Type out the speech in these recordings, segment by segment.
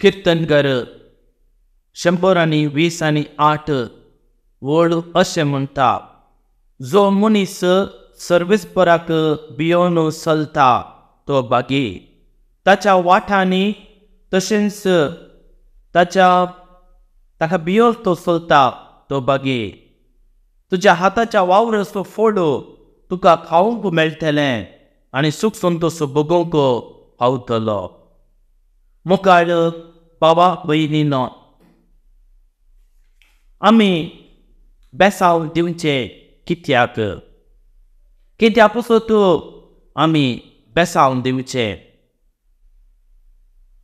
कीर्तनकार 128 वळ अशें म्हणटा, जो मनीस सर्वेस्पराक भियोन चलता तो भागी, ताच्या वाटांनी तशेंच ताका भियोन तो चलता तो भागी. तुज्या हाताच्या वावराचो फोडो तुका खावंक मेळटलें आनी सूख संतोश भोगूंक पावतलो. मुखार भावा भयणीनो, आमी बेसांव दिवचें कित्याक? कित्या पासून आमी बेसांव दिवचें?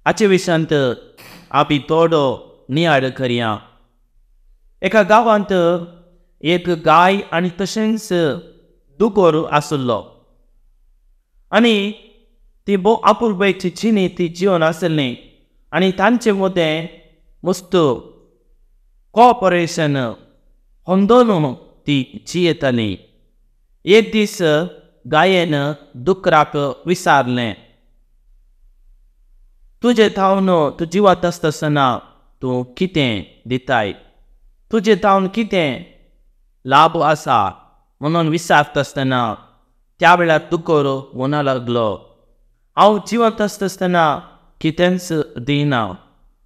हाचे विशयांत आमी थोडो नियाळ करया. एका गांवांत एक गाय आनी तशेंच दुकोर आसलो आनी ती भोव आपुलबायेची जिणी ती जिवन आसली आनी तांचे मदें मस्त कॉपरेशन होंदोन ती जियेताली. एक दीस गायेन दुकराक विचारलें, तुजे थावन तूं जिवात आसतना तूं कितें दिताय? तुजे थावन कितें लाभ आसा म्हणून विचारता आसतना त्या वेळार दुकोर म्हणूंक लागलो, हांव जिवंत आसतना कितेंच दिना,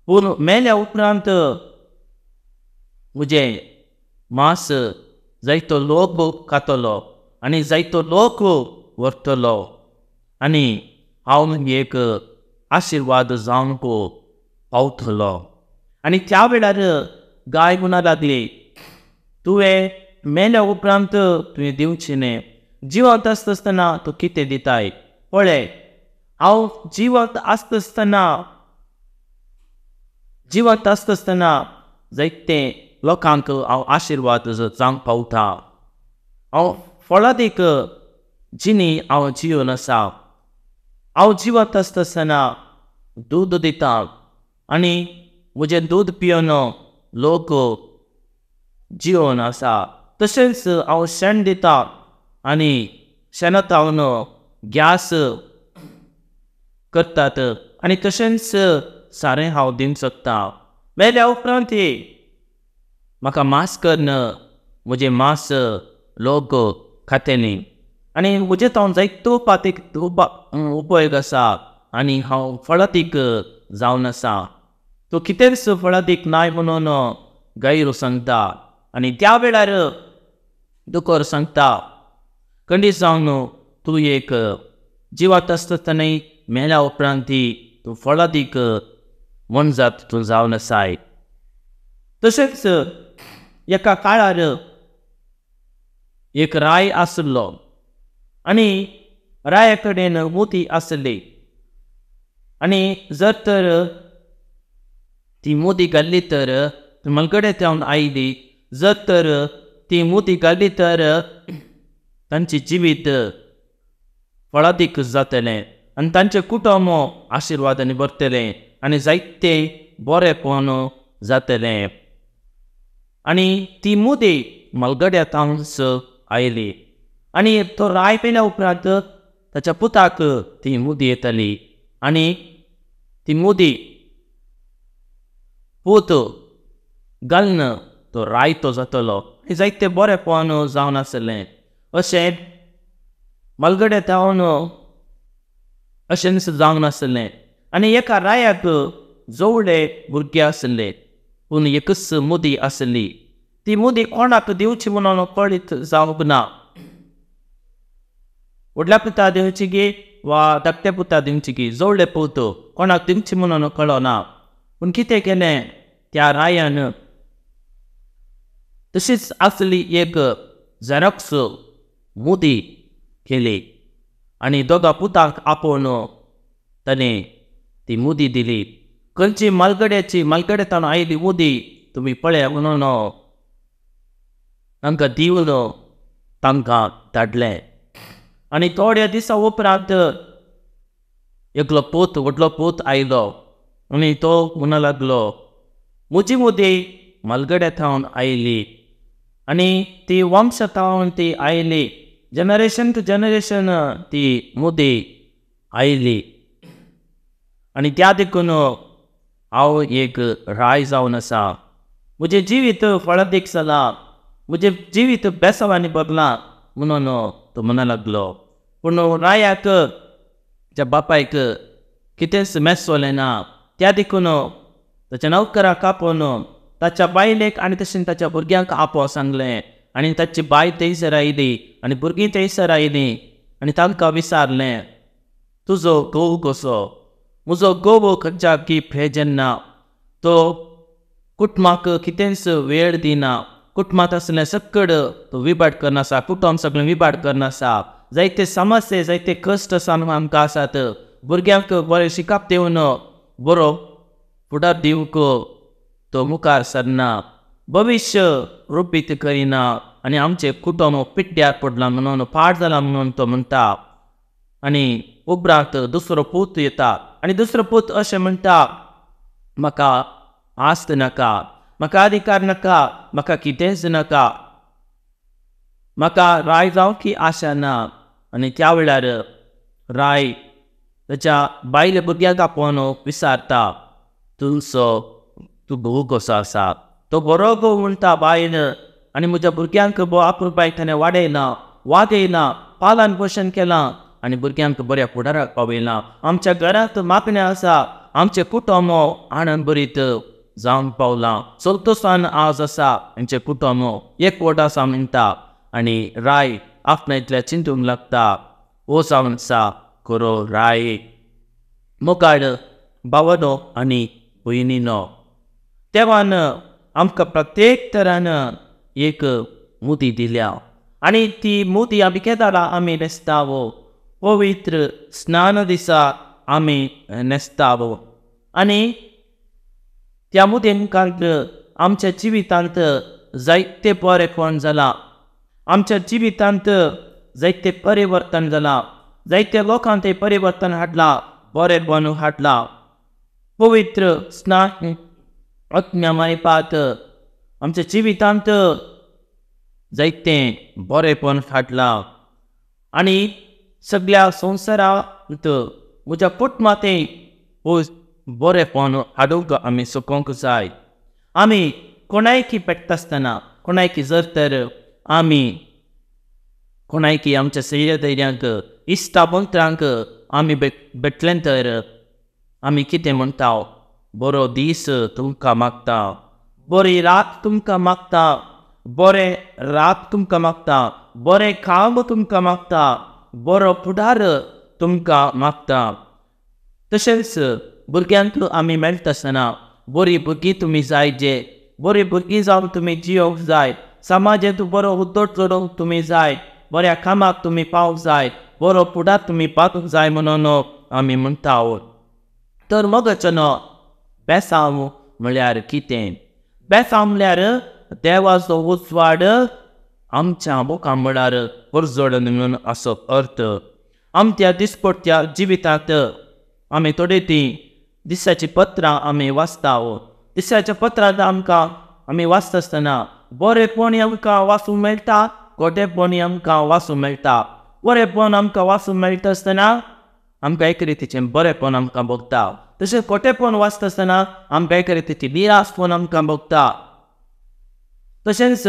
पूण मेल्या उपरांत म्हजें मांस जायतो लोक खातलो आनी जायतो लोक व्हरतलो आनी हांव एक आशिर्वाद जावंक पावतलो. आनी त्या वेळार गाय म्हणूंक लागली, तुवें मेल्या उपरांत तुवें दिवचें न्ही, जिवंत आसतना तूं कितें दिताय? पळय, हांव जिवंत आसतना जायते लोकांक हांव आशिर्वाद जावंक पावता. हांव फळादीक जिणी हांव जिवन आसा. हांव जिवंत आसतना दूद दिता आनी म्हजें दूद पिवन लोक जिवन आसा. तशेंच हांव शेण दिता आनी शेणांतल्यान गॅस करतात आनी तशेंच सारें हांव दिवंक शकता. मेल्या उपरांत म्हाका मांस करून म्हजें मांस लोक खातलीं आनी म्हजे थावन जायतो पातीक उपयोग आसा आनी हांव फळादीक जावन आसा. तूं कितेंच फळादीक नाय म्हणून गायर सांगता आनी त्या वेळार दुकोर सांगता, खंडीत जावन तूं एक जिवात आसतना मेल्या उपरांत तूं फळादीक मनजात तूं जावन आसाय. तशेंच एका काळार एक राय आसलो आनी राया कडेन मोती आसली आनी जर तर ती मोती घाल्ली तर मलगडे थावन आयली, जर तर ती मोती घाल्ली तर तांची जिवीत फळादीक जातलें आनी तांचें कुटुंब आशिर्वादांनी भरतलें आनी जायते बरेंपण जातलें. आनी ती मोदी मलगड्या थावनच आयली आनी तो राय पेल्या उपरांत ताच्या पुताक ती मोदी येताली आनी ती मोदी पूत घालून तो राय तो जातलो आनी जायते बरेंपण जावन आसलें. अशें मलगडे थावन अशेंच जावन आसलें आनी एका रायाक जवळे भुरगे आसले पूण एकच मोदी आसली. ती मोदी कोणाक दिवची म्हणून कळीत जावंक ना. व्हडल्या पुता दिवची गी वा धाकट्या पुता दिवची गी, जवळे पूत कोणाक दिवची म्हणून कळना. पूण कितें केलें त्या रायान, तशीच आसली एक झेरॉक्स मोदी केली आनी दोगा पुताक आपोवन ताणें ती मोदी दिली. खंयची मलगडे थावन आयली मोदी तुमी पळया म्हणून तांकां दिवन तांकां धाडलें. आनी थोड्या दिसा उपरांत एकलो पूत व्हडलो पूत आयलो आनी तो म्हणूंक लागलो, म्हजी मोदी मलगडे थावन आयली आनी ती वंश थावन ती आयली, जनरेशन टू जनरेशन ती मोदी आयली आनी त्या देखून हांव एक राय जावन आसा. म्हजें जिवीत फळादीक जालां, म्हजें जिवीत बेसांवांनी बदलां म्हणून तो म्हणूंक लागलो. पूण रायाक त्या बापायक कितेंच मेसोलें ना. त्या देखून ताच्या नौकराक आपोवन ताच्या बायलेक आनी तशें ताच्या भुरग्यांक आपोवंक सांगलें. आनी ताची बाय थंयसर आयली आनी भुरगीं थंयसर आयलीं आनी तांकां विचारलें, तुजो घोव कसो? म्हजो घोव खंयच्या की जेन्ना तो कुटुंबाक कितेंच वेळ दिना, कुटुंबांत आसलें सकड तो विबाट करनासा, कुटुंब सगळें विबाट करनासा. जायते समस्या, जायते कश्ट आमकां आसात. भुरग्यांक बरें शिकप दिवन बरो फुडार दिवंक तो मुखार सरना, भविश्य रुपीत करिना आनी आमचें कुटुंब पिड्ड्यार पडलां म्हणून, पाड जालां म्हणून तो म्हणटा. आनी उपरांत दुसरो पूत येता आनी दुसरो पूत अशें म्हणटा, म्हाका आस्त नाका, म्हाका अधिकार नाका, म्हाका कितेंच नाका, म्हाका राय जावंकी आशा ना. आनी त्या वेळार राय ताच्या बायले भुरग्यांक आपोवन विचारता, तूं घोव कसो आसा? तो बरो घोव म्हणटा बायल, आनी म्हज्या भुरग्यांक आपुरबाय ताणें वाडयलां, पालन पोशण केलां आनी भुरग्यांक बऱ्या फुडाराक पावयलां. आमच्या घरांत मागण्या आसा, आमचें कुटुंब आनंद भरीत जावन पावलां, संतोशान आज आसा आमचें कुटुंब एकवट आसा म्हणटा. आनी राय आपणा इतल्या चिंतूंक लागता. ओ जावन आसा खरो राय. मुखार भावनो आनी भयणीनो, देवान आमकां प्रत्येक तरान एक मुदी दिल्या आनी ती मुदी आमी केदारा आमी न्हेसताव. पवित्र स्नान दिसा आमी न्हेसताव आनी त्या मुदे मुखार आमच्या जिवितांत जायते बरेपण जालां, आमच्या जिवितांत जायते परिवर्तन जालां, जायत्या लोकांक तें परिवर्तन हाडलां, बरेपण हाडलां. पवित्र स्नान आत्म्या मायपात आमच्या जिवितांत जायतें बरेपण हाडलां आनी सगळ्या संवसारांत म्हज्या कुटुंबांतय बरेपण हाडूंक आमी सोकोंक जाय. आमी कोणायकी पेट्टा आसतना, कोणायकी जर तर आमी कोणायकी आमच्या सैर्यदैऱ्यांक इश्टा मंत्रांक आमी भेटलें तर आमी कितें म्हणटा, बरो दीस तुमकां मागता, बरी रात तुमकां मागता, बरें रात तुमकां मागता, बरें काम तुमकां मागता, बरो फुडार तुमकां मागता. तशेंच भुरग्यांक आमी मेळटा आसतना बरीं भुरगीं तुमी जायचे, बरीं भुरगीं जावन तुमी जियोंक जाय, समाजांत बरो उद्दोग चलोवंक तुमी जाय, बऱ्या कामाक तुमी पावंक जाय, बरो फुडार तुमी पावूंक जाय म्हणून आमी म्हणटा. तर मगचन बेसांव म्हळ्यार कितें? बेसांव म्हळ्यार देवाचो उजवाड आमच्या मुखार म्हळ्यार परजोड म्हणून असो अर्थ. आमच्या दिसपट्ट्या जिवितांत आमी थोडी ती दिसाची पत्रां आमी वाचताव. दिसाच्या पत्रांत आमी वाचता आसतना बरेपण आमकां वाचूंक मेळटा, खोटेपण आमकां वाचूंक मेळटा. बरेपण आमकां वाचूंक मेळटा आसतना आमकां एक रितीचें बरेपण आमकां भोगता. तशेंच खोटेपण वाचता आसतना आमकां एक रितीची निराशपण आमकां भोगता. तशेंच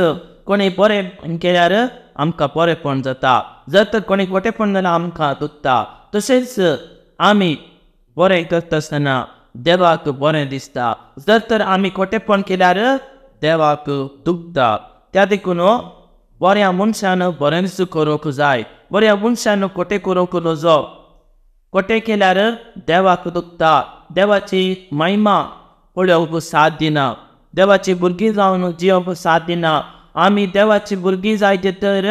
कोणी बरें केल्यार आमकां बरेपण जाता, जर तर कोणी खोटेपण जाल्यार आमकां दुखता. तशेंच आमी बरें करता आसतना देवाक बरें दिसता, जर तर आमी खोटेपण केल्यार देवाक दुखता. त्या देखून बऱ्या मनशान बरेंच करूंक जाय, बऱ्या मनशान खोटें करूंक नजो. खोटें केल्यार देवाक दुखता, देवाची महिमा पळोवंक साथ दिना, देवाची भुरगीं जावन जियोंक साथ दिना. आमी देवाची भुरगीं जायते तर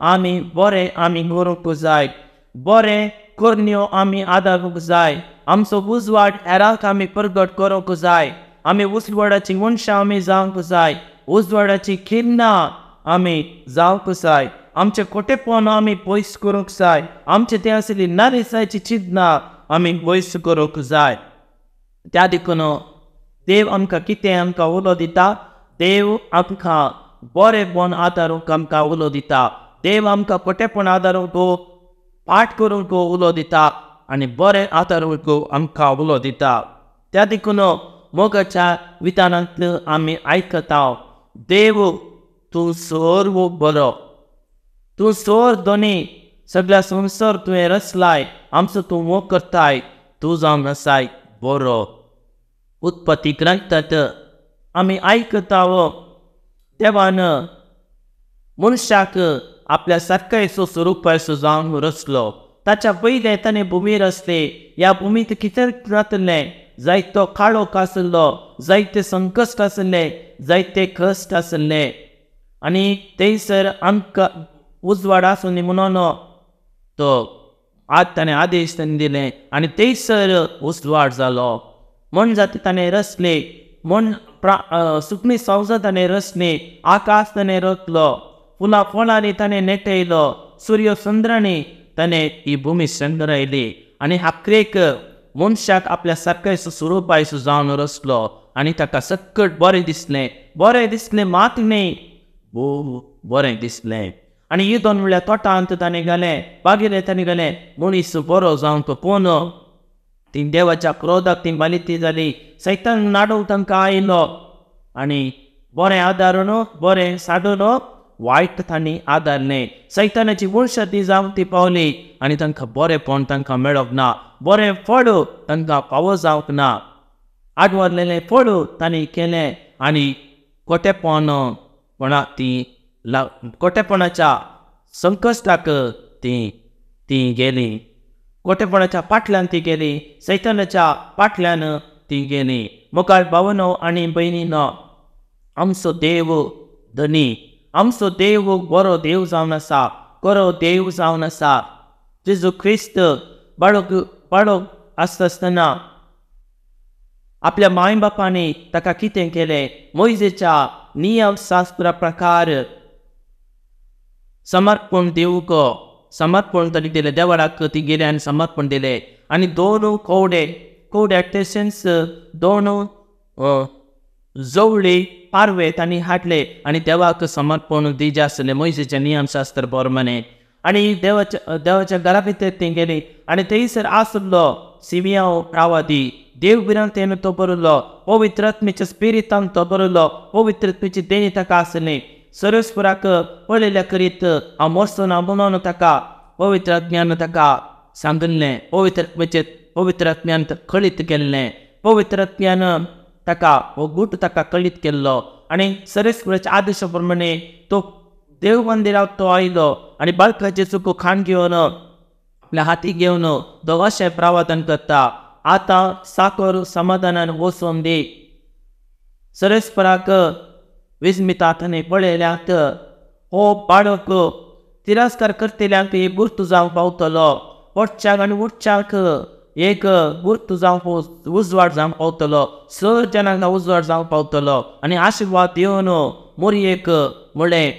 आमी बरें आमी करूंक जाय, बरें करण्यो आमी आदारूंक जाय, आमचो उजवाड हेरांक आमी प्रगट करूंक जाय, आमी उजवाडाची मनशां आमी जावंक जाय, उजवाडाची किरणां आमी जावंक जाय, आमचें खोटेपण आमी पयस करूंक जाय, आमचें तें आसली नालिसाची चिंतनां आमी पयस करूंक जाय. त्या देखून देव आमकां कितें आमकां उलो दिता? देव आमकां बरेपण आदारूंक आमकां उलो दिता. देव आमकां खोटेपण आदारूंक पाठ करूंक उलो दिता आनी बरें आदारूंक आमकां उलो दिता. त्या देखून मोगाच्या विधानांतलं आम्ही ऐकत आहोत. देव तू सर्व बरो, तू सोर दोन्ही सगळ्या संसार तुवें रचलाय, आमचो तू मोग करताय, तू जावन आसाय बरो. उत्पत्ती ग्रंथांत आमी आयकत आहोत देवान मनशाक आपल्या सारकेचो स्वरुपाचो जावन रचलो. ताच्या पयलें ताणें भुमीर रचले. ह्या भुमींत कितें जातलें? जायतो काळोख आसलो, जायते संकश्ट आसले, जायते कश्ट आसले. आनी थंयसर आमकां उजवाड आसूं न्ही म्हणून तो ताणें आदेश दिले आनी थंयसर उजवाड जालो. मन जाती ताणें रचले, मन सुकणी संवसार ताणें रचले, आकाश ताणें रचलो, फुलां फळांनी ताणें नेटयलो, सूर्य चंद्रांनी ताणें ही भुमी संग्रयली. आनी आखरेक मनशाक आपल्या सारकेचो स्वरुपाचो जावन रचलो आनी ताका सकट बरें दिसलें मात न्ही, बरें दिसलें. आनी ही दोन म्हणल्यार तोटांत ताणें घालें, बागेले ताणें घालें, मनीस बरो जावन तो पोवन ती देवाच्या क्रोधाक ती बालिती जाली. सैतान नाडूंक तांकां आयलो आनी बरें आदारून बरें साडून वायट तांणी आदारलें. सैतानाची मनशां ती जावन ती पावली आनी तांकां बरेंपण तांकां मेळोंक ना, बरें फळ तांकां फावो जावंक ना. आडवरलेलें फळ तांणी केलें आनी खोटेपणाच्या संकश्टाक ती गेली. खोटेपणाच्या फाटल्यान ती गेली, सैतानाच्या फाटल्यान ती गेली. मुखार भावनो आनी भयणीनो, आमचो देव धनी, आमचो देव बरो देव जावन आसा, बरो देव जावन आसा. जेजू ख्रिस्त बाळक आसतना आपल्या माय बापांनी ताका कितें केलें? मोइजेच्या नियम शास्त्रा प्रकार समर्पण दिवूंक समर्पण ताणी दिलें. देवाक ती गेले आनी समर्पण दिलें. आनी दोन कवडे टेशन्स दोन जवळी पारवे तांणी हाडले आनी देवाक समर्पण दिवचें आसलें मोइजेच्या नियमशास्त्र प्रमाणे. आनी देवाच्या घरा भितर ती गेली आनी थंयसर आसलो सिमियोन रावादी. देव बिरांतेन तो बरयलो, पवित्र आत्मेच्या स्पिरितान तो बरयलो, पवित्र आत्मेची देणी ताका आसली. सरस्वराक पळयल्या करीत हांव मरचो ना म्हणून ताका पवित्र आत्म्यान ताका सांगलें, पवित्र आत्म्यान कळीत केल्लें, पवित्र आत्म्यान ताका हो गूट ताका कळीत केल्लो. आनी सरस्वराच्या आदेशा प्रमाणे तो देव मंदिरांत तो आयलो आनी बाळकाचे चुको खाण घेवन आपल्या हाती घेवन तो अशें प्रावधान करता, आतां साकर समाधानान वचून दी. सरस्वराक विस्मिता ताणें पळयल्यात हो बाळक तिरस्कार करतल्यांक एक गुर्त जावंक पावतलो, पोटच्याक आनी उठच्याक एक गुर्त जावंक उजवाड जावंक पावतलो, 6 जनांक उजवाड जावंक पावतलो. आनी आशिर्वाद दिवन मोरयेक म्हणलें,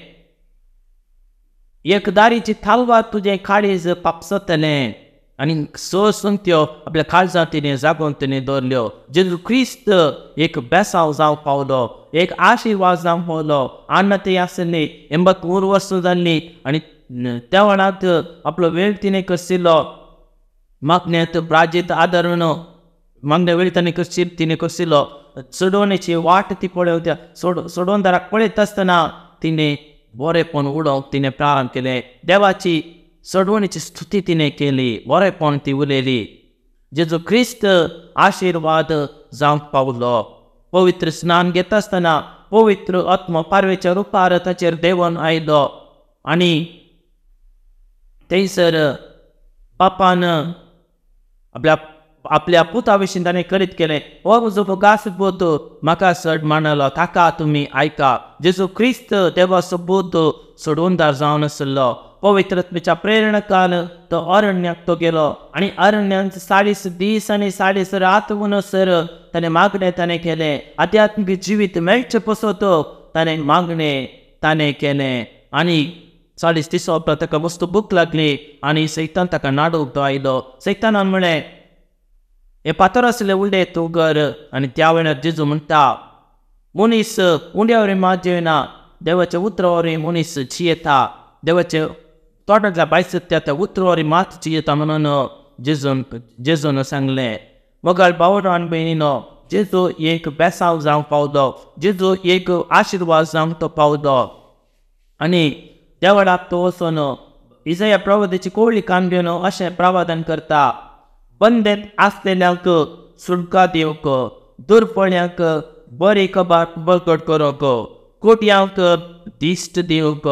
एक दारीची थालवार तुजें काळीज पापसतलें. आनी 6 संगत्यो आपल्या काळजांत तिणें जागोवन तिणें दवरल्यो. जेजू ख्रिस्त एक बेसांव जावंक पावलो, एक आशिर्वाद जावंक पावलो. आन्न ती आसली 83 वर्सां जाल्ली आनी त्या वेळांत आपलो वेळ तिणें करशिल्लो. मागण्यांत प्राजीत आदारून मागण्या वेळ तिणें करशिल्लो. सोडवणेची वाट ती पळयता, सोडवणदाराक पळयत आसतना तिणें बरेंपण उडोवंक तिणें प्रारंभ केलें. देवाची सोडवणेची स्तुती तिणें केली, बरेंपण ती उलयली. जेजू ख्रिस्त आशिर्वाद जावंक पावलो. पवित्र स्नान घेता आसतना पवित्र आत्मो पारवेच्या रुपार ताचेर देवून आयलो आनी थंयसर बापान आपल्या पुता विशीं ताणें करीत केलें, हो म्हजो भोगास पूत म्हाका सड मानलो, ताका तुमी आयका. जेजू ख्रिस्त देवाचो पूत सोडवणदार जावन आसलो. पवित्र आत्मेच्या प्रेरणाकान तो अरण्याक तो गेलो आनी अरण्यांत 40 दीस आनी 40 रात म्हणसर ताणें मागणें ताणें केलें. आध्यात्मीक जिवीत मेळचें पसत ताणें मागणें ताणें केलें. आनी 40 दिसा उपरांत ताका मस्त भूक लागली आनी सैतान ताका नाडूंक तो आयलो. सैतानान म्हळें, हे पातर आसलें उडे तूं कर. आनी त्या वेळार जेजू म्हणटा, मनीस उंड्या वरी मात जेवना, देवाच्या उतरा वरी मनीस जियेता. देवाचे तोंडांतल्या भायर सत्या त्या उतरा वरी मात जियेता म्हणून जेजून सांगलें. मोगाळ भावनो आनी भयणीनो, जेजो एक बेसांव जावंक पावलो, जेजो एक आशिर्वाद जावंक तो पावलो. आनी त्या वेळार तो वचून इसाया प्रवादीची कोवळी कान घेवन अशें प्रवादन करता, बंदेत आसलेल्यांक सुटका दिवंक, दुर्बळ्यांक बरी खबर बळकट करूंक, कोटयांक दिश्ट दिवंक,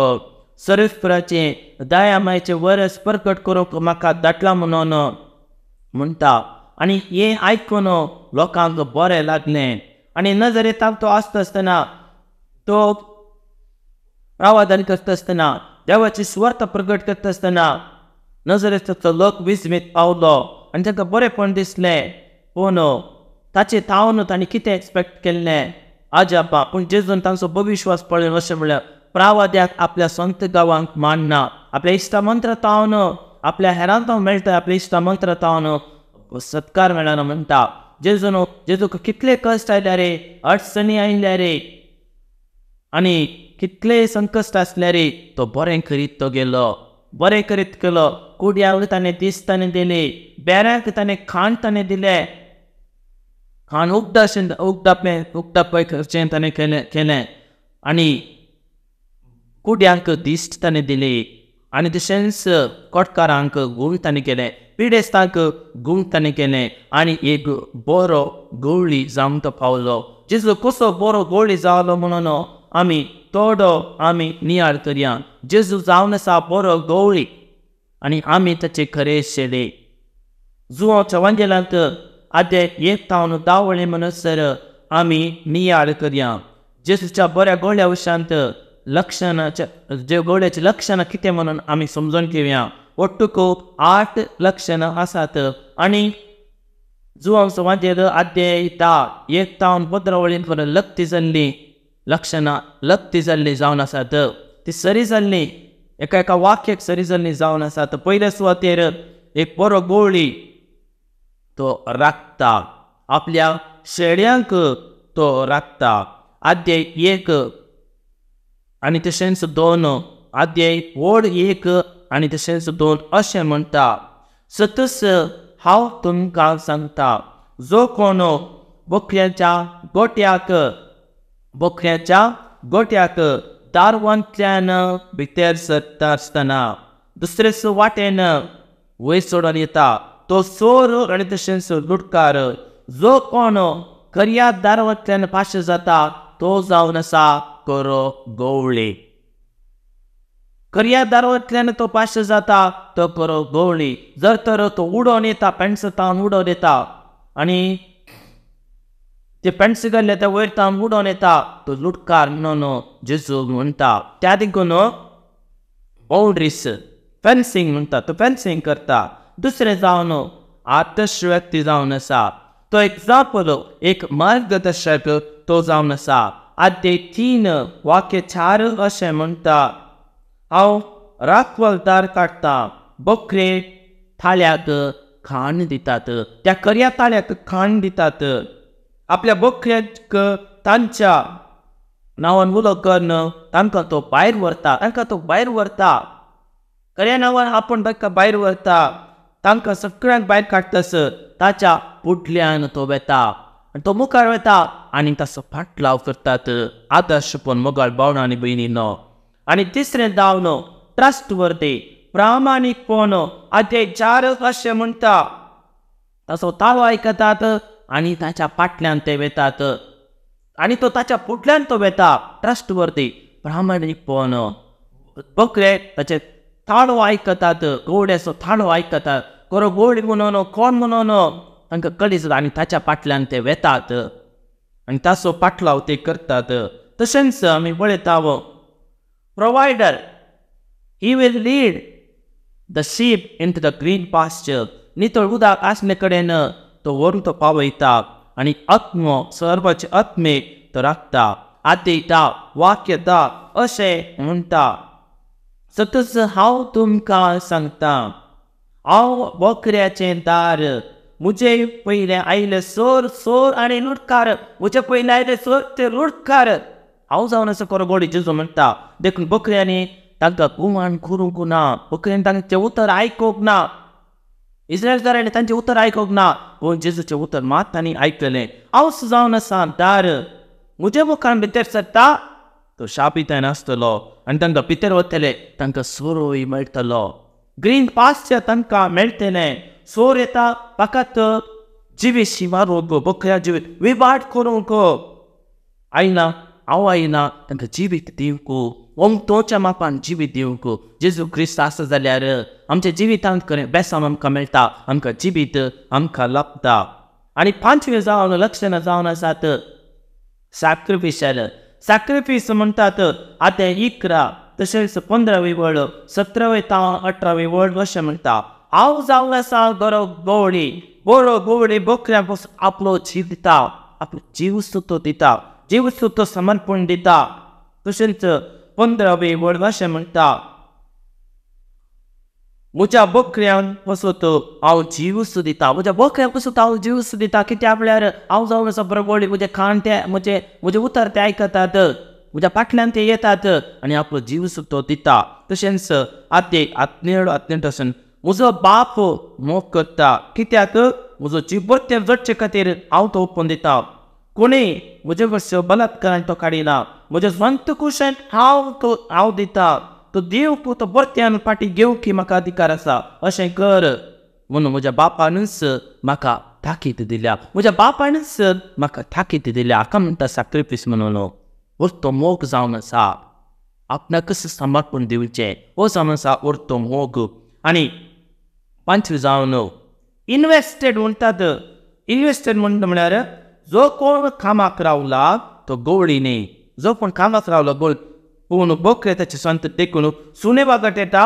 सर्वेस्पराचे दयामायेचे वरस प्रकट करूंक म्हाका धाडला म्हणून म्हणटा. आनी हें आयकून लोकांक बरें लागलें. आनी नजरेंताक तो आसता आसतना, तो प्रवादन करता आसतना, देवाची सुवार्ता प्रकट करता आसतना नजरेंतलो लोक विस्मीत पावलो आनी तांकां बरेंपण दिसलें. पूण ताचे तावन तांणी कितें एक्सपेक्ट केल्लें आजापा. पूण जेजून तांचो भविश्वास पळोवन अशें म्हणल्यार, प्रवाद्याक आपल्या संत गांवांक मानना, आपल्या इश्टामंत्र तावन आपल्या हेरांक मेळटा, आपल्या इश्टामंत्र तावन सत्कार मेळना म्हणटा. जेजूक कितले कश्ट आयल्या रे, अडचणी आयल्या रे, आनी कितले संकश्ट आसले रे, तो बरें करीत तो गेलो, बरें करीत गेलो. कुड्यांक ताणें दिश्ट ताणें दिली, बेऱ्यांक ताणें खाण ताणें दिलें, खाण उगडाप करचें ताणें केलें, आनी कुड्यांक दिश्ट ताणें दिली, आनी तशेंच कोटकारांक गूण ताणें केलें, पिडेस्तांक गूण ताणें केलें, आनी एक बरो गवळी जावंक तो पावलो. जेजू कसो बरो गवळी जावलो म्हणून आमी नियाळ करया. जेजू जावन आसा बरो गवळी, आनी आमी ताचे खरे शेळे. जुवांच्या वांजेलांत आदे 1-10 म्हणसर आमी नियाळ करया. जेजूच्या बऱ्या गवळ्या विशयांत जे गवळ्याची लक्षणां कितें म्हणून आमी समजून घेवया. ಒಟ್ಟುಕು 8 ಲಕ್ಷಣ ಆಸಾತ आणि जुवांक समाजेर अध्याय 1-15 लक्ती जाल्ली लक्षणां लक्ती जाल्ली जावन आसात. ती सरी जाल्ली एका वाक्याक सरी जाल्ली जावन आसात. पयल्या सुवातेर एक बरो गवळी तो राखता, आपल्या शेळ्यांक तो राखता. अध्याय 1 आनी तशेंच 2 अध्याय व्हड 1 आनी तशेंच 2 अशें म्हणटा. सतस हांव तुमकां सांगता, जो कोण बोकड्याच्या गोट्याक दारवंतल्यान भितर सरता आसतना दुसरे वाटेन वयर सोडून येता तो चोर आनी तशेंच लुटकार. जो कोण खऱ्या दारवंतल्यान पाश जाता तो जावन आसा खरो गवळी. खऱ्या दारवंतल्यान तो पाश जाता तो खरो गवळी. जर तर तो उडोवन येता, पेंट्स तावन उडोवन येता आनी ते पेंट्स घाल्ले त्या वयर तावन उडोवन येता तो लुटकार म्हणून जेजू म्हणटा. त्या देखून बाउंड्रीज फेन्सिंग म्हणटा, तो फेन्सिंग करता. दुसरे जावन आदर्श व्यक्ती जावन आसा, तो एक्झाम्पल एक मार्गदर्शक तो जावन आसा. अध्याय 3 वाक्य 4 अशें म्हणटा, हांव राखवलदार काडटा, बोकरे थाळ्याक खाण दितात. त्या खऱ्या थाळ्याक खाण दितात. आपल्या बोकऱ्याक तांच्या नांवान उलो करून तांकां तो भायर व्हरता. खऱ्या नांवान आपूण तांकां भायर व्हरता. तांकां सगळ्यांक भायर काडटस ताच्या फुडल्यान तो वेता आनी तो मुखार वेता आनी ताचो फाटलाव करतात. आदर्शपण मोगाळ भावना आनी भयणीनो. आनी तिसरें जावन ट्रस्ट वर्दी प्रामाणीकपण. अध्याय 4 अशें म्हणटा, ताचो ताळो आयकतात आनी ताच्या फाटल्यान ते वेतात आनी तो ताच्या फुडल्यान तो वेता. ट्रस्ट वर्दी प्रामाणीकपण. बोकरे ताचे थाळो आयकतात, गवड्याचो थाळो आयकतात. खरो गवळी म्हणून कोण म्हणून तांकां कळीच आनी ताच्या फाटल्यान ते वेतात आनी ताचो फाटलाव ते करतात. तशेंच आमी पळयता provider, he will lead the sheep into the green pasture. नितळ उदक आसले कडेन तो व्हरून तो पावयता आनी सर्वाचे आत्मेक तो राखता. आदयता वाक्य अशें म्हणटा, सतत हांव तुमकां सांगता, हांव बोकऱ्याचें दार. मुजे पयले आयले सोर आनी लुटकार. मुजे पयले आयले सोर ते लुटकार. हांव जावन असो खरो गवळी जेजू म्हणटा. देखून बोकऱ्यांनी तांकां गुमान करूंक ना, बोकऱ्यांनी तांचें उतर आयकूंक ना. इस्रायलकारांनी तांचे उतर आयकोंक ना, पूण जेजूचें उतर मात तांणी आयकलें. हांव सजावन आसा दार, म्हज्या मुखार भितर सरता तो शापिताय नासतलो आनी तांकां भितर वतले तांकां सोरोय मेळटलो. ग्रीन पास्चर तांकां मेळटलें. सोर येता फकत जिवीशी मारूंक, बोकड्या जिवी विबाट करूंक आयना. हांव आयना तांकां जिवीत दिवंक, वंतोच्या मापान जिवीत दिवंक. जेजू क्रिस्त आसा जाल्यार आमच्या जिवितांत खरें बेसांव आमकां मेळटा, आमकां जिवीत आमकां लाभता. आनी 5वें जावन लक्षणां जावन आसात सॅक्रिफिशियल. सॅक्रिफीस म्हणटात आतां 11 तशेंच 15वी वर्ड, 17वे ता 18वे वर्ड अशें म्हणटा. हांव जावन आसा बरो गवळी बोकड्याक आपलो जीव दिता, आपलो जीव सुतो दिता, जीव सुतो समर्पण दिता. तशेंच 15वे वर्ड अशें म्हणटा म्हज्या बोकड्यांक पसत हांव जीव दिता, म्हज्या बोकड्यांक पसत हांव जीव दिता. कित्याक म्हळ्यार हांव जावन आसा बरो गवळी, म्हजे कान ते म्हजे उतर ते आयकतात, म्हज्या फाटल्यान ते येतात आनी आपलो जीव सुतो दिता. तशेंच आत्नेड आसून म्हजो बाप मोग करता, कित्याक म्हजो जीव परते जडचे खातीर हांव तो ओपून दिता. कोणीय म्हजे कडच्या बलात्कारान तो काडिना, म्हज्या स्वंत कुशेन हांव दिता. तो दिवंक, तो परत्यान फाटी घेवंक म्हाका अधिकार आसा. अशें कर म्हणून म्हज्या बापानूच म्हाका ताकीद दिल्या, म्हज्या बापानूच म्हाका ताकीद दिल्या. हाका म्हणटा सॅक्रिफीस म्हणून. उरतो मोग जावन आसा, आपणाक कसं समर्पण दिवचें हो जावन आसा उरतो मोग. आनी 5वें जावन इन्वेस्टेड म्हणटात. इन्वेस्टेड म्हळ्यार जो कोण कामाक रावला तो गवळी न्ही, जो कोण कामाक रावला गवळी, पूण बोकरे ताचे संत देखून सुने वागट येता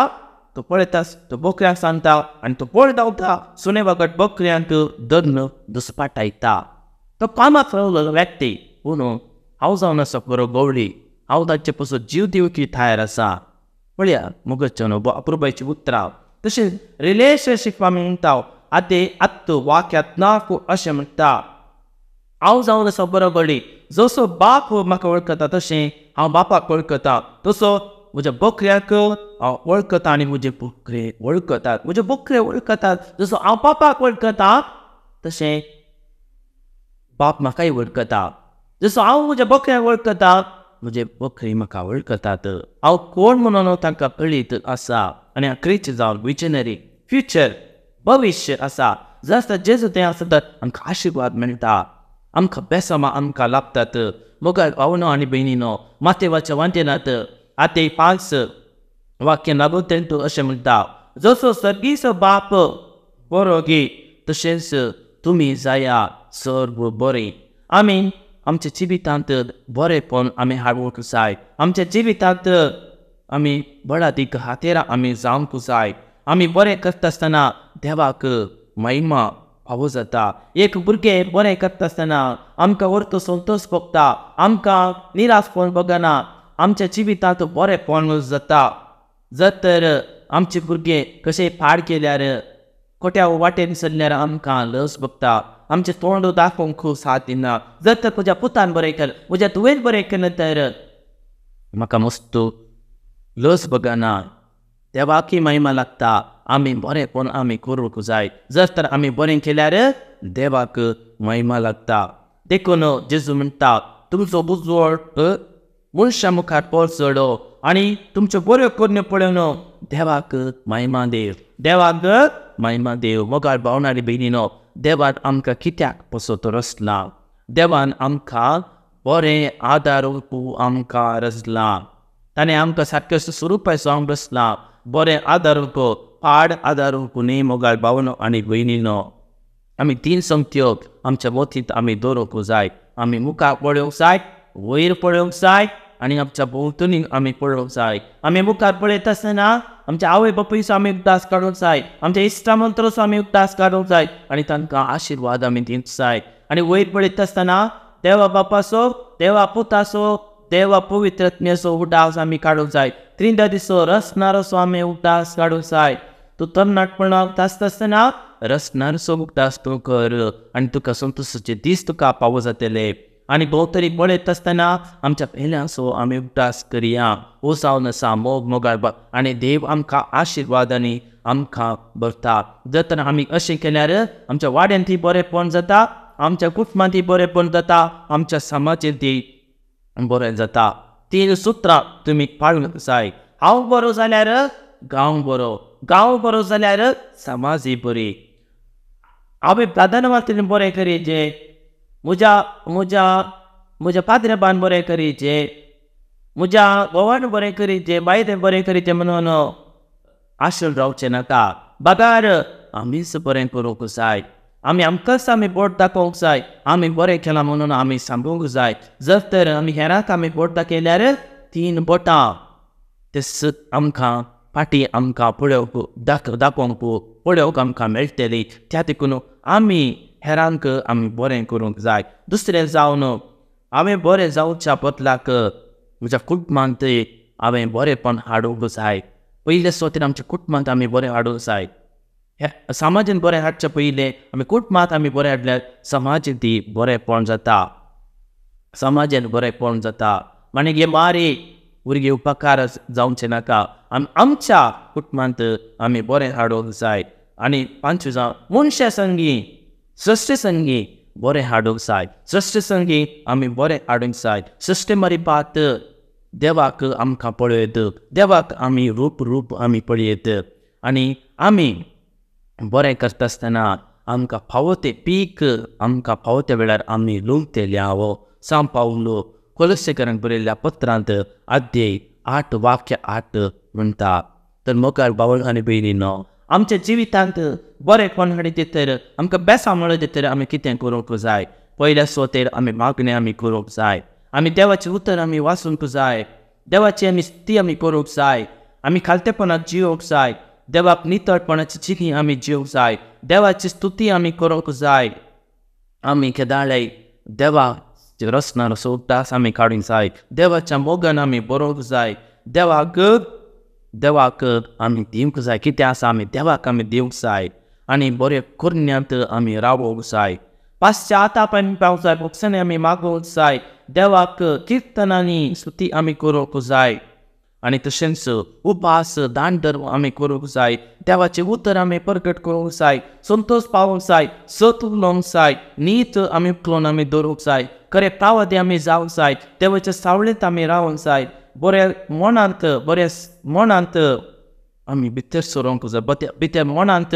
तो पळयता, तो बोकऱ्यांक सांगता आनी तो पळय धांवता. सुने वागट बोकऱ्यांक धरून दुसपाटायता. तो कामाक रावलो व्यक्ती, पूण हांव जावन आसा बरो गवळी, हांव ताचे पासून जीव दिवंक तयार आसा. पळया मुगच्चन अप्रुबायची उतरां. तशेंच रिलेशनशीप आमी म्हणटा वाक्यांत नाक अशें म्हणटा हांव जावन आसा बरो गवळी. जसो बाप म्हाका वळखता तशें हांव बापाक वळखता, तसो म्हज्या बोकऱ्याक हांव वळखता आनी म्हजे बोकरे वळखतात. म्हजे बोकरे वळखतात. जसो हांव बापाक वळखता तशें बाप म्हाकाय वळखता. जसो हांव म्हज्या बोकऱ्याक वळखता म्हजे बोकरे म्हाका वळखतात. हांव कोण म्हणून तांकां कळीत आसा. आनी क्रिच जावन विजनरी फ्युचर भविश्य आसा. जसो जेजू तें आसा तर आमकां आशिर्वाद मेळटा, आमकां बेसांव आमकां लाभतात. मोगाळ भावनो आनी भयणीनो, मातेवाच्या वांटेनात 5 वाक्य लागून अशें म्हणटा जसो सर्गीचो बाप बरो घे तशेंच तुमी जाया सर्व बरें. आमी आमच्या जिवितांत बरेपण आमी हाडूंक जाय. आमच्या जिवितांत आमी बळादीक हातेरां आमी जावंक जाय. आमी बरें करता आसतना देवाक महिमा फावो जाता. एक भुरगें बरें करता आसतना आमकां व्हरतो संतोश भोगता, आमकां निराशपण भोगना, आमच्या जिवितांत बरेंपण जाता. जर तर आमचे भुरगे कशें पाड केल्यार खोट्या वाटेन चल्ल्यार आमकां लज भोगता, आमचें तोंड दाखोवंक साथ दिना. जर तर म्हज्या पुतान बरें केलें, म्हज्या तुवेन बरें केलें तर म्हाका मस्त लज भोगना. देवाकी महिमा लागता. आमी बरेंपण आमी करूंक जाय. जर तर आमी बरें केल्यार देवाक महिमा लागता. देखून जेजू म्हणटा तुमचो बुजवळ मनशा मुखार पळचडो आनी तुमच्यो बऱ्यो करण्यो पळोवन देवाक महिमा देव, देवाक महिमा देव. मोगाळ भावनारी भयणीनो, देवान आमकां कित्याक पसत रचला? देवान आमकां बरें आदारूंक आमकां रचला. ताणें आमकां सारकें स्वरुपाय जावंक रचला. बरें आदारूंक, पाड आदारूंक न्ही. मोगाळ भावनो आनी भयणीनो, आमी 3 संगत्यो आमच्या मोतींत आमी दवरूंक जाय. आमी मुखार पळोवंक जाय, वयर पळोवंक जाय आनी आमच्या भोंवतणी आमी पळोवंक जाय. आमी मुखार पळयता आसतना आमच्या आवय बापूयचो आमी उद्दास काडूंक जाय, आमच्या इश्टामंत्राचो आमी उद्दास काडूंक जाय आनी तांकां आशिर्वाद आमी दिवंक जाय. आनी वयर पळयता आसतना देवा बापाचो, देवा पुताचो, देवा पवित्रात्म्याचो उड्डास आमी काडूंक जाय. त्रिंदादीचो रसनाराचो आमी उड्डास काडूंक जाय. तूं तरणाटपणाक आसता आसतना रसनाराचो उड्डास तूं कर आनी तुका संतोशाचे दीस तुका फावो जातले. आणि भोंवतणी पळयत आसतना आमच्या पेल्याचो आमी उटास करया. ओसावन आसा मोग मोगाळ आनी देव आमकां आशिर्वादांनी आमकां भरता. जर तर आमी अशें केल्यार आमच्या वाड्यान ती बरेंपण जाता, आमच्या कुटुंबांत ती बरेंपण जाता, आमच्या समाजांत ती बरें जाता. 3 सुत्रां तुमी पाळूंक जाय. हांव बरो जाल्यार गांव बरो, गांव बरो जाल्यार समाजय बरी. हांवें प्रधानमंत्रीन बरें करीचें, म्हज्या म्हज्या म्हज्या पाद्रेबान बरें करीचें, म्हज्या घोवान बरें करीचें, बायलेन बरें करीचें म्हणून आशेन रावचें नाका. बागार आमीच बरें करूंक जाय. आमकांच बोट दाखोवंक जाय. आमी बरें केलां म्हणून आमी सांगूंक जाय. जर तर आमी हेरांक आमी बोट दाखयल्यार 3 बोटां ते आमकां फाटीं आमकां दाखोवंक पळोवंक आमकां मेळटली. त्या देखून आमी हेरांक आमी बरें करूंक जाय. दुसरें जावन हांवें बरें जावच्या बदलाक म्हज्या कुटुंबांत हांवें बरेंपण हाडूंक जाय. पयले सुवातेर आमच्या कुटुंबांत आमी बरें हाडूंक जाय. समाजान बरें हाडचे पयलें आमी कुटुंबांत आमी बरें हाडल्यार समाजान ती बरेंपण जाता. समाजान बरेंपण जाता. आनी हे मारी भुरगे उपकार जावचे नाका. आमच्या कुटुंबांत आमी बरें हाडूंक जाय. आनी 5 जावन मनशा संगी सृश्टी संगी बरें हाडूंक जाय. सृश्टी संगी आमी बरें हाडूंक जाय. सृश्टी मारीपात देवाक आमकां पळयत, देवाक आमी रूप आमी पळयत. आनी आमी बरें करता आसतना आमकां फावो तें पीक आमकां फावो त्या वेळार आमी लुंगतेले हांव सांव पावलो कोलोसेकारांक बरयल्ल्या पत्रांत अध्याय 8 वाक्य 8 म्हणटा. तर मोगाळ भाव आनी भयणीनो, आमच्या जिवितांत बरेंपण हाडीत तर आमकां बेसां मेळत तर आमी कितें करूंक जाय? पयल्या सुवातेर आमी मागणी आमी करूंक जाय. आमी देवाचें उतर आमी वाचूंक जाय. देवाची आमी स्तुती आमी करूंक जाय. आमी खालतेपणाक जियोंक जाय. देवाक नितळपणाची जिणी आमी जियोंक जाय. देवाची स्तुती आमी करूंक जाय. आमी केदाळे देवाक रचना सोदास आमी काडूंक जाय. देवाच्या मोगान आमी बरोवंक जाय. देवाक आमी दिवंक जाय. कितें आसा आमी देवाक आमी दिवंक जाय. आनी बरे कुरण्यांत आमी रावोंक जाय. पाश्चाताप आमी पावंक जाय. भोगसणी आमी मागोवंक जाय. देवाक किर्तनांनी स्तुती आमी करूंक जाय. आनी तशेंच उपास दान धर्म आमी करूंक जाय. देवाचें उतर आमी प्रकट करूंक जाय. संतोश पावोवंक जाय. सत उलोवंक जाय. नीत आमी उखलून आमी दवरूंक जाय. खरें प्रावदी आमी जावंक जाय. देवाच्या सावळेंत आमी रावंक जाय. बऱ्या मनांत आमी भितर सरोंक जाय. भितर मनांत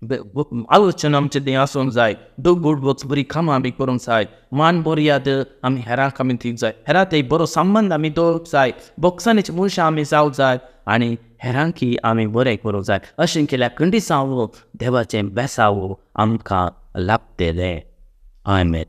आलोचना आमचें तें आसूंक जाय. दूख बरी कामां आमी करूंक जाय. मान मर्याद आमी हेरांक आमी दिवंक जाय. हेरांत बरो संबंद आमी दवरूंक जाय. भोगसणेचीं मनशां आमी जावंक जाय. आनी हेरांकी आमी बरें करूंक जाय. अशें केल्यार खंडिसांव देवाचें बेसांव आमकां लाभतलें. आमेन.